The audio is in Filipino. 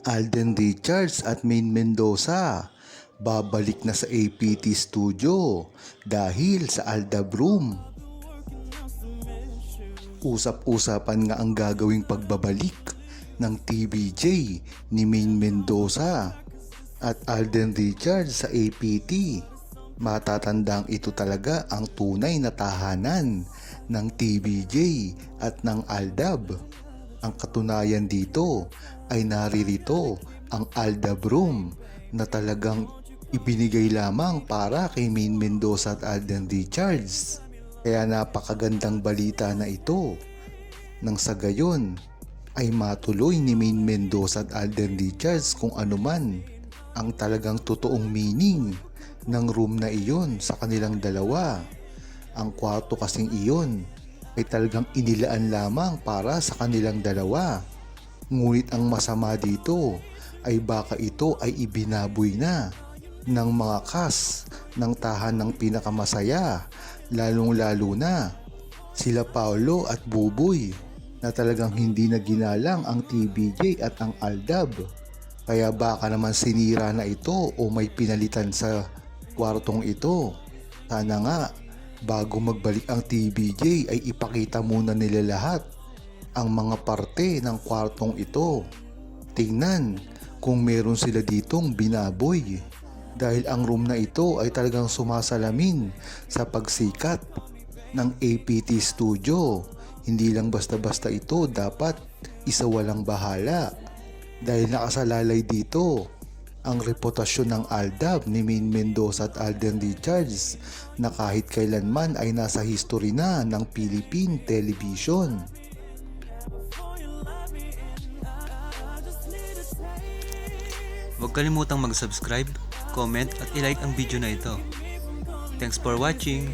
Alden Richards at Maine Mendoza babalik na sa APT Studio dahil sa Aldab Room. Usap-usapan nga ang gagawing pagbabalik ng TVJ ni Maine Mendoza at Alden Richards sa APT. Matatandang ito talaga ang tunay na tahanan ng TVJ at ng Aldab. Ang katunayan dito ay naririto ang Aldab Room na talagang ibinigay lamang para kay Maine Mendoza at Alden Richards. Kaya napakagandang balita na ito nang sa gayon ay matuloy ni Maine Mendoza at Alden Richards kung anuman ang talagang totoong meaning ng room na iyon sa kanilang dalawa. Ang kwarto kasing iyon ay talagang inilaan lamang para sa kanilang dalawa. Ngunit ang masama dito ay baka ito ay ibinaboy na ng mga cast ng tahanang pinakamasaya, lalong-lalo na sila Paolo at Buboy na talagang hindi na ginalang ang TVJ at ang Aldab. Kaya baka naman sinira na ito o may pinalitan sa kwartong ito. Sana nga bago magbalik ang TVJ ay ipakita muna nila lahat ang mga parte ng kwartong ito. Tingnan kung meron sila ditong binaboy. Dahil ang room na ito ay talagang sumasalamin sa pagsikat ng APT Studio. Hindi lang basta-basta ito dapat isawalang bahala. Dahil nakasalalay dito ang reputasyon ng Aldab ni Maine Mendoza at Alden Richards na kahit kailanman ay nasa history na ng Philippine Television. Huwag kalimutang mag-subscribe, comment at i-like ang video na ito. Thanks for watching!